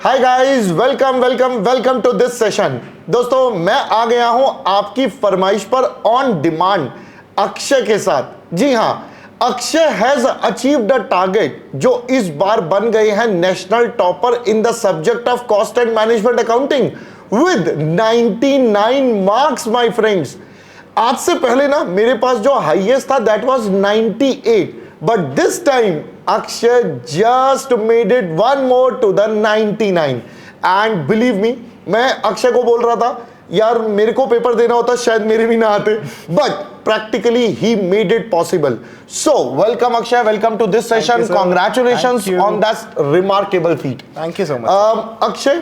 Hi guys, welcome welcome welcome to this session. दोस्तों, मैं आ गया हूं आपकी फरमाइश पर ऑन डिमांड अक्षय के साथ। जी हां, Akshay has achieved a target जो इस बार बन गए हैं national topper in the subject of cost and management accounting with 99 marks my friends. आज से पहले ना मेरे पास जो हाईएस्ट था that was 98, but this time Akshay just made it one more to the 99 and believe me, मैं अक्षय को बोल रहा था यार मेरे को पेपर देना होता शायद मेरे भी ना आते, but practically he made it possible. So welcome Akshay, welcome to this session, congratulations on that remarkable feat. Thank you so much. Akshay,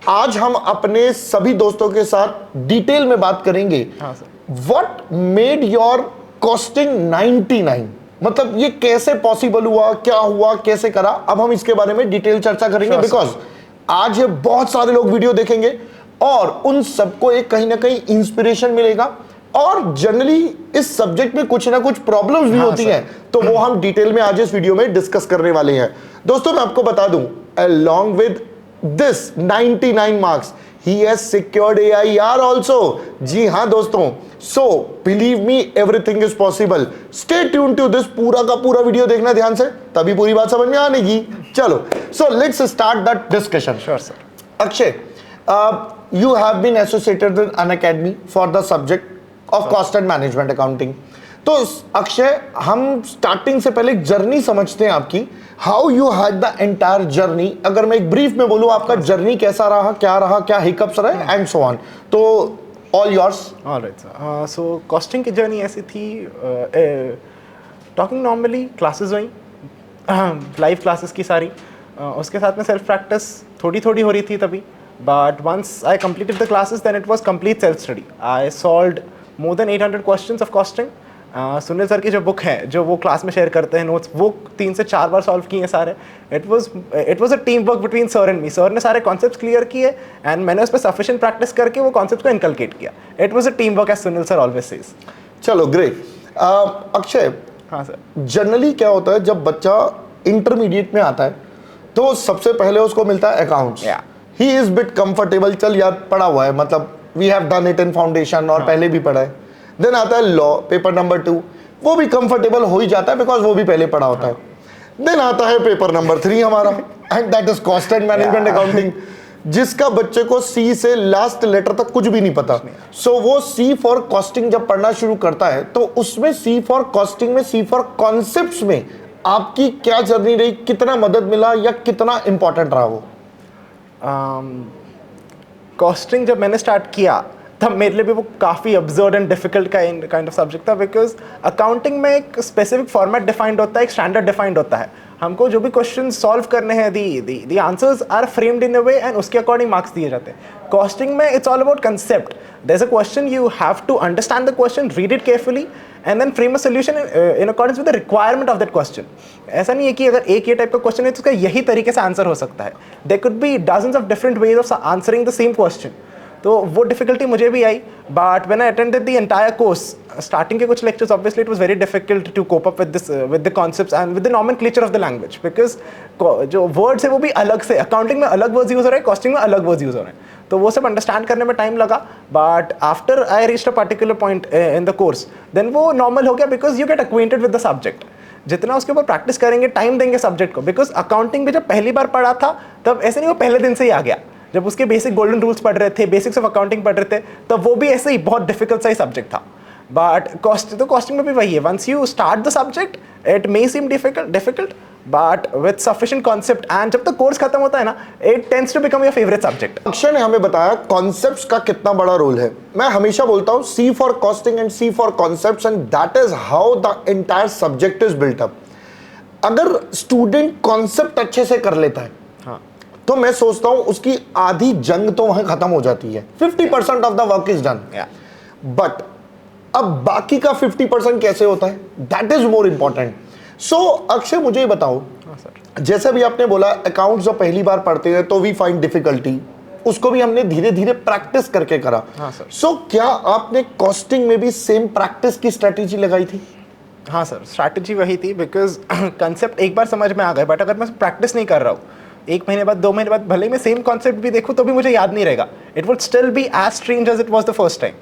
आज हम अपने सभी दोस्तों के साथ डिटेल में बात करेंगे। हाँ sir. What made your costing 99, मतलब ये कैसे पॉसिबल हुआ, क्या हुआ, कैसे करा, अब हम इसके बारे में डिटेल चर्चा करेंगे बिकॉज आज ये बहुत सारे लोग वीडियो देखेंगे और उन सबको एक कहीं ना कहीं इंस्पिरेशन मिलेगा और जनरली इस सब्जेक्ट में कुछ ना कुछ प्रॉब्लम्स भी होती हैं, तो वो हम डिटेल में आज इस वीडियो में डिस्कस करने वाले हैं। दोस्तों, मैं आपको बता दूं, along with this 99 marks he has secured AIR also। जी हाँ दोस्तों, so believe me everything is possible। stay tuned to this, पूरा का पूरा वीडियो देखना ध्यान से, तभी पूरी बात समझ में आने की। चलो, so let's start that discussion। Sure sir। Akshay, you have been associated with Unacademy for the subject of cost and management accounting। तो अक्षय, हम स्टार्टिंग से पहले जर्नी समझते हैं आपकी, how you had the entire journey. अगर मैं एक ब्रीफ में बोलूं आपका जर्नी कैसा रहा, क्या हिकअप्स रहे एंड सो ऑन, तो all yours. Alright sir. So costing की जर्नी ऐसी थी, टॉकिंग नॉर्मली क्लासेस हुई, लाइव क्लासेस की सारी, उसके साथ में सेल्फ प्रैक्टिस थोड़ी थोड़ी हो रही थी तभी, but once I completed the classes then it was complete self study. I solved more than 800 questions of costing. Sunil sir की जो बुक है, जो वो क्लास में शेयर करते हैं नोट्स, वो 3 से 4 बार सॉल्व किए हैं सारे। It was a team work between sir and me. Sir ने सारे कॉन्सेप्ट्स क्लियर किए एंड मैंने उस पर सफिशिएंट प्रैक्टिस करके वो कॉन्सेप्ट को इनकलकेट किया। It was a team work as Sunil sir always says. चलो ग्रेट। अक्षय, हाँ सर। जनरली क्या होता है जब बच्चा इंटरमीडिएट में आता है तो सबसे पहले उसको मिलता है accounts. He is bit comfortable, चल यार पढ़ा हुआ है, मतलब we have done it in foundation और पहले भी पढ़ा है। देन आता है लॉ, पेपर नंबर 2, वो भी कंफर्टेबल हो ही जाता है बिकॉज वो भी पहले पढ़ा होता है। देन आता है पेपर नंबर 3 हमारा, and that is cost and management accounting, जिसका बच्चे को सी से लास्ट लेटर तक कुछ भी नहीं पता। सो वो सी फॉर कॉस्टिंग जब पढ़ना शुरू करता है तो उसमें सी फॉर कॉस्टिंग में, सी फॉर कॉन्सेप्ट्स में आपकी क्या जर्नी रही, कितना मदद मिला या कितना इंपॉर्टेंट रहा वो? कॉस्टिंग जब मैंने स्टार्ट किया तब मेरे लिए भी वो काफ़ी absurd and difficult kind of subject था, बिकॉज अकाउंटिंग में एक स्पेसिफिक फॉर्मेट डिफाइंड होता है, एक स्टैंडर्ड डिफाइंड होता है। हमको जो भी क्वेश्चन सॉल्व करने हैं, the answers are framed in a way and उसके अकॉर्डिंग मार्क्स दिए जाते हैं। कॉस्टिंग में it's all about concept. There is a question, you have to understand the question, read it carefully and then frame a solution in accordance with the requirement of that question. ऐसा नहीं है कि अगर एक ये type का question है तो उसका यही तरीके से आंसर हो सकता है। There could be dozens of different ways of answering the same question. तो वो डिफिकल्टी मुझे भी आई, but when I attended the entire course, starting के कुछ lectures obviously it was very difficult to cope up with the concepts and with the nomenclature of the language, because जो words है वो भी अलग से, अकाउंटिंग में अलग वर्ड्स यूज हो रहे हैं, कॉस्टिंग में अलग वर्ड्स यूज हो रहे हैं, तो वो सब अंडरस्टैंड करने में टाइम लगा। But after I reached a particular point in the course, then वो नॉर्मल हो गया, because you get acquainted with the subject. जितना उसके ऊपर प्रैक्टिस करेंगे, टाइम देंगे सब्जेक्ट को, बिकॉज अकाउंटिंग भी जब पहली बार पढ़ा था तब ऐसे नहीं वो पहले दिन से ही आ गया। जब उसके बेसिक गोल्डन रूल्स पढ़ रहे थे, बेसिक्स ऑफ अकाउंटिंग पढ़ रहे थे, तब वो भी ऐसे ही बहुत डिफिकल्ट सा ही सब्जेक्ट था। बट कॉस्टिंग में भी वही है, once you start the subject it may seem difficult but with sufficient concept, and जब तक कोर्स खत्म होता है ना, it tends to become your favourite subject. Akshay ने हमें बताया कॉन्सेप्ट्स का कितना बड़ा रोल है। मैं हमेशा बोलता हूं C for costing and C for concepts, and that is how the entire subject is built up. अगर स्टूडेंट कॉन्सेप्ट अच्छे से कर लेता है तो मैं सोचता हूं उसकी आधी जंग तो वहां खत्म हो जाती है। 50% of the work is done. But अब बाकी का 50% कैसे होता है, दैट इज मोर इंपॉर्टेंट। सो अक्षय, मुझे ये बताओ, जैसे भी आपने बोला अकाउंट्स जब पहली बार पढ़ते हैं तो वी फाइंड डिफिकल्टी, उसको भी हमने धीरे धीरे प्रैक्टिस करके करा। सो क्या आपने कॉस्टिंग में भी सेम प्रैक्टिस की स्ट्रेटेजी लगाई थी? हाँ सर, स्ट्रैटेजी वही थी, बिकॉज कंसेप्ट एक बार समझ में आ गए, बट अगर मैं प्रैक्टिस नहीं कर रहा हूँ 1 महीने बाद 2 महीने बाद भले ही मैं सेम कॉन्सेप्ट भी देखूँ तो भी मुझे याद नहीं रहेगा. It would still be as strange as it was the first time.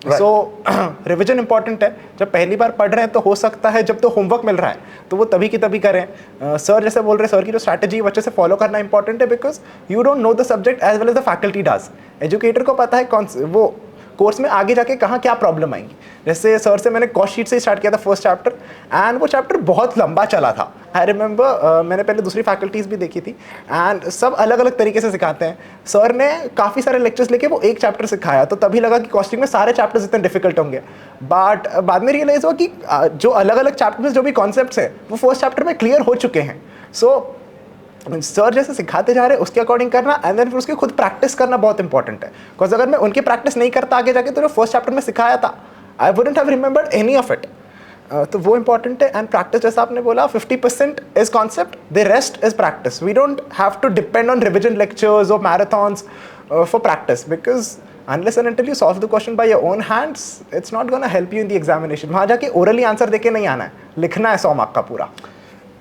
So revision important है. जब पहली बार पढ़ रहे हैं तो हो सकता है जब तो होमवर्क मिल रहा है तो वो तभी की तभी करें. सर जैसे बोल रहे हैं, सर की जो स्ट्रैटेजी बच्चे से फॉलो करना इंपॉर्टेंट है, because you don't know the subject as well as the faculty does. Educator को पता है कौन वो कोर्स में आगे जाके कहाँ क्या प्रॉब्लम आएंगी. जैसे सर से मैंने कॉस्ट शीट से स्टार्ट किया था फर्स्ट चैप्टर, एंड वो चैप्टर बहुत लंबा चला था. आई रिमेंबर मैंने पहले दूसरी फैकल्टीज़ भी देखी थी एंड सब अलग अलग तरीके से सिखाते हैं. सर ने काफ़ी सारे लेक्चर्स लेके वो एक चैप्टर सिखाया तो तभी लगा कि कॉस्टिंग में सारे चैप्टर्स इतने डिफिकल्ट होंगे. बट बाद में रियलाइज हुआ कि जो अलग अलग चैप्टर में जो भी कॉन्सेप्ट्स है वो फर्स्ट चैप्टर में क्लियर हो चुके हैं. सो सर जैसे सिखाते जा रहे हैं उसके अकॉर्डिंग करना एंड देन फिर उसकी खुद प्रैक्टिस करना बहुत इंपॉर्टेंट है. बिकॉज अगर मैं उनकी प्रैक्टिस नहीं करता आगे जाके तो जो फर्स्ट चैप्टर में सिखाया था I wouldn't have remembered any of it. तो वो इंपॉर्टेंट है. एंड प्रैक्टिस जैसा आपने बोला 50% is concept, the rest is practice. We don't have to depend on revision lectures और marathons for practice, because unless and until you solve the question by your own hands, it's not going to help you in the examination. वहाँ जाके orally answer देके नहीं आना है, लिखना है 100 mark का पूरा.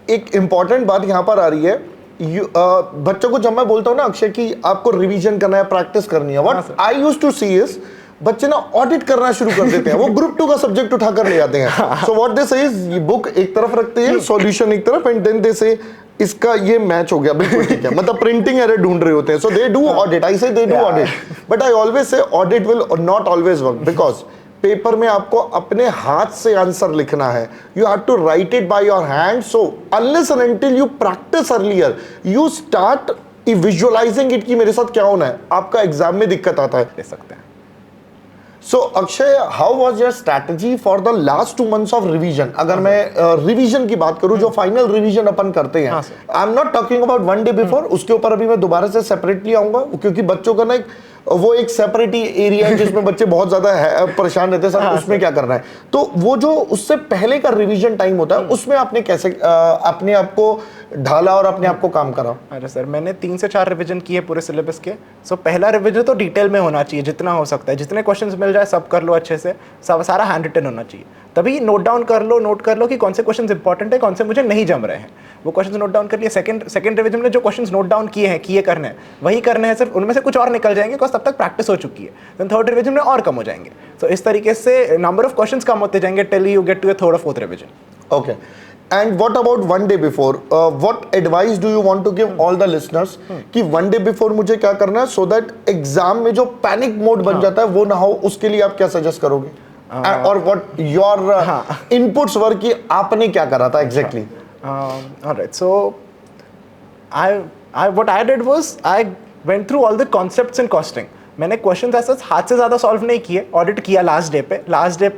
एक इंपॉर्टेंट बात यहाँ पर आ रही है. बच्चों को जब मैं बोलता हूँ ना अक्षय कि आपको रिवीजन करना है, प्रैक्टिस करनी है, what I used to see is बच्चे ना ऑडिट करना शुरू कर देते हैं. वो ग्रुप 2 का सब्जेक्ट उठाकर ले आते हैं. सो व्हाट दे से इज ये बुक एक तरफ रखते हैं, सॉल्यूशन एक तरफ, एंड देन दे से इसका ये मैच हो गया, बिल्कुल ठीक है. मतलब प्रिंटिंग एरर ढूंढ रहे होते हैं. सो दे do audit. I say they do audit, but I always say audit will not always work, because paper में आपको अपने हाथ से आंसर लिखना है. You have to write it by your hand. So unless and until you practise earlier, you start visualising it कि मेरे साथ क्या होना है, आपका एग्जाम में दिक्कत आता है. ले सकते हैं. So Akshay, how was your strategy for the last 2 months of revision? अगर मैं रिवीजन की बात करूं, जो फाइनल रिवीजन अपन करते हैं, I am not talking about 1 day before. उसके ऊपर अभी मैं दोबारा से सेपरेटली आऊंगा, क्योंकि बच्चों का ना वो एक सेपरेट ही एरिया है जिसमें बच्चे बहुत ज्यादा परेशान रहते हैं सर उसमें क्या करना है. तो वो जो उससे पहले का रिवीजन टाइम होता है उसमें आपने कैसे अपने आप को ढाला और अपने आप को काम करा? अरे सर, मैंने 3 से 4 रिवीजन किए पूरे सिलेबस के. सो पहला रिवीजन तो डिटेल में होना चाहिए जितना हो सकता है. जितने क्वेश्चंस मिल जाए सब कर लो अच्छे से, सब सारा हैंड रिटन होना चाहिए. तभी नोट डाउन कर लो कि कौन से क्वेश्चंस इंपॉर्टेंट है, कौन से मुझे नहीं जम रहे हैं. वो क्वेश्चंस नोट डाउन कर लिए. सेकंड रिवीजन में जो क्वेश्चंस नोट डाउन किए हैं, किए करने हैं, वही करने हैं. सिर्फ उनमें से कुछ और निकल जाएंगे बिकॉज तब तक प्रैक्टिस हो चुकी है. देन थर्ड रिवीजन में और कम हो जाएंगे. सो इस तरीके से नंबर ऑफ क्वेश्चंस कम होते जाएंगे till you get to your third और fourth revision. Okay. And what about 1 day before? What advice do you want to give all the listeners कि 1 day before मुझे क्या करना है so that एग्जाम में जो पैनिक मोड बन जाता है वो ना हो? उसके लिए आप क्या सजेस्ट करोगे? और what your inputs were कि आपने क्या करा था exactly? Alright, so what I did was I went through all the concepts in costing. मैंने क्वेश्चन ऐसा हाथ से ज़्यादा सॉल्व नहीं किए, ऑडिट किया लास्ट डे पे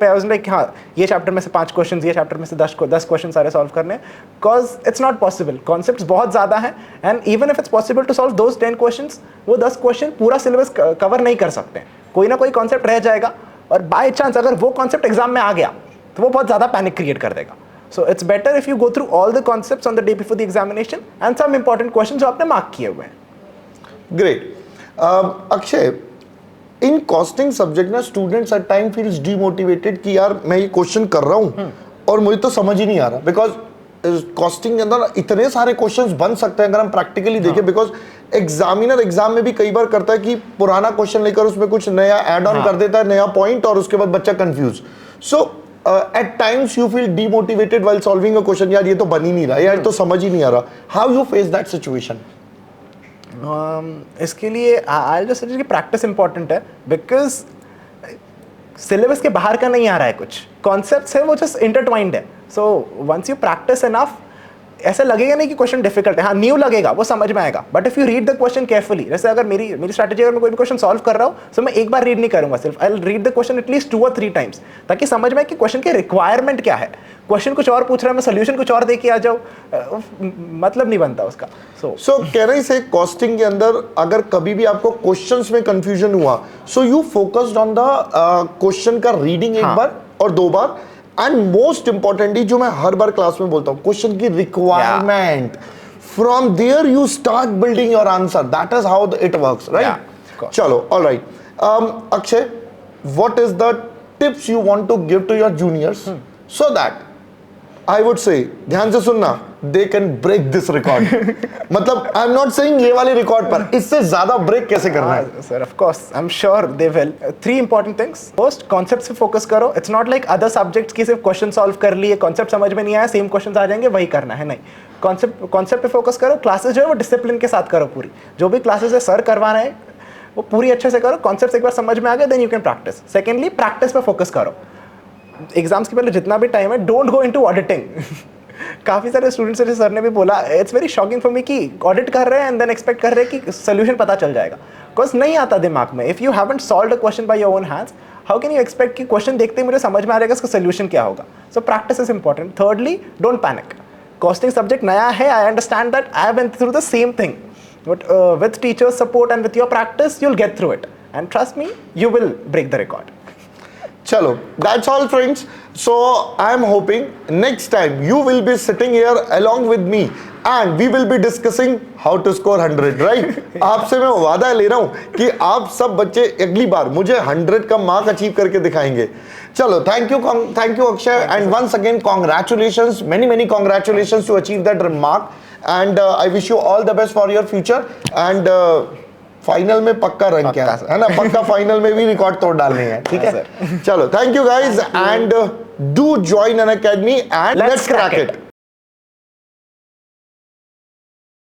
आई वाज लाइक हाँ ये चैप्टर में से 5 क्वेश्चन, ये चैप्टर में से 10 क्वेश्चन सारे सॉल्व करने, because it's not possible. Concepts बहुत ज़्यादा हैं and even if it's possible to solve those 10 questions, वो 10 क्वेश्चन पूरा सिलेबस कवर नहीं कर सकते. कोई ना कोई कॉन्सेप्ट रह जाएगा और बाई चांस अगर वो कॉन्सेप्ट एग्जाम में आ गया तो वो बहुत ज़्यादा पैनिक क्रिएट कर देगा. So it's better if you go through all the concepts on the day before the examination and some important questions जो आपने मार्क किए हुए हैं. Great. Akshay, in costing subject ना students at time feels demotivated कि यार मैं ये क्वेश्चन कर रहा हूँ और मुझे तो समझ ही नहीं आ रहा, बिकॉज कॉस्टिंग के अंदर इतने सारे क्वेश्चंस बन सकते हैं अगर हम प्रैक्टिकली देखें. बिकॉज एग्जामिनर एग्जाम में भी कई बार करता है कि पुराना क्वेश्चन लेकर उसमें कुछ नया ऐड ऑन कर देता है, नया पॉइंट, और उसके बाद बच्चा confuse. So at times you feel demotivated while solving a question, यार ये तो बन ही नहीं रहा, यार तो समझ ही नहीं आ रहा. How you face that situation? इसके लिए आई जस्ट सजेस्ट कि प्रैक्टिस इंपॉर्टेंट है, बिकॉज सिलेबस के बाहर का नहीं आ रहा है. कुछ कॉन्सेप्ट्स है वो जस्ट इंटरट्वाइंड है. So once you practise enough, ऐसा लगेगा नहीं कि क्वेश्चन डिफिकल्ट है. हाँ, न्यू लगेगा, वो समझ में आएगा, but if you read the question carefully, जैसे अगर मेरी स्ट्रैटेजी, अगर मैं कोई भी क्वेश्चन सॉल्व कर रहा हूँ तो मैं एक बार रीड नहीं करूंगा, सिर्फ I will read the question at least 2 or 3 times, ताकि समझ में आए कि क्वेश्चन की रिक्वायरमेंट क्या है. क्वेश्चन कुछ और पूछ रहा है, मैं सोल्यूशन कुछ और दे के आ जाऊँ, मतलब नहीं बनता उसका. सो कह रही से कॉस्टिंग के अंदर अगर कभी भी आपको क्वेश्चंस में कंफ्यूजन हुआ, so you focused on the question का रीडिंग एक बार और 2 बार, एंड मोस्ट इंपॉर्टेंटली जो मैं हर बार क्लास में बोलता हूँ, क्वेश्चन की requirement. From there you start building your answer. That is how it works, right? चलो, alright. Akshay, what is the tips you want to give to your juniors so that I would say, ध्यान से सुनना, they can break this record. मतलब I am not saying ये वाले record पर, इससे ज्यादा ब्रेक कैसे करना है? Sir of course I am sure they will. 3 important things. First, concept पे फोकस करो। It's not like other subjects की सिर्फ क्वेश्चन सॉल्व कर लिए, कॉन्सेप्ट समझ में नहीं आया, सेम क्वेश्चंस आ जाएंगे वही करना है, नहीं। कॉन्सेप्ट पे फोकस करो। क्लासेस जो है वो डिसिप्लिन के साथ करो पूरी, जो भी क्लासेस है सर करवा रहे हैं वो पूरी अच्छे से करो। कॉन्सेप्ट एक बार समझ में आ गए then you can practise. Secondly, practice पे फोकस करो। एग्जाम्स के पहले जितना भी टाइम है डोंट गो इनटू ऑडिटिंग। काफ़ी सारे स्टूडेंट्स से सर ने भी बोला, it's very shocking for me कि ऑडिट कर रहे हैं एंड देन एक्सपेक्ट कर रहे हैं कि सोल्यूशन पता चल जाएगा, बिकॉज नहीं आता दिमाग में। If you haven't solved a question by your own hands, how can you expect कि क्वेश्चन देखते ही मुझे समझ में आ जाएगा इसका सोल्यूशन क्या होगा? So practice is important. Thirdly, don't panic. Costing subject नया है, I understand that, I have been through the same thing, but with teachers support and with your practice you will get through it, and trust me, you will break the record. Chalo, that's all friends. So I am hoping next time you will be sitting here along with me and we will be discussing how to score 100, right? आपसे मैं वादा ले रहा हूँ कि आप सब बच्चे अगली बार मुझे 100 का मार्क अचीव करके दिखाएंगे। चलो, thank you Akshay, and once again congratulations, many congratulations to achieve that mark, and I wish you all the best for your future, and final में पक्का रैंक क्या है ना, पक्का फाइनल में भी रिकॉर्ड तोड़ डालने हैं, ठीक है? चलो, thank you guys, and do join an academy and let's crack it.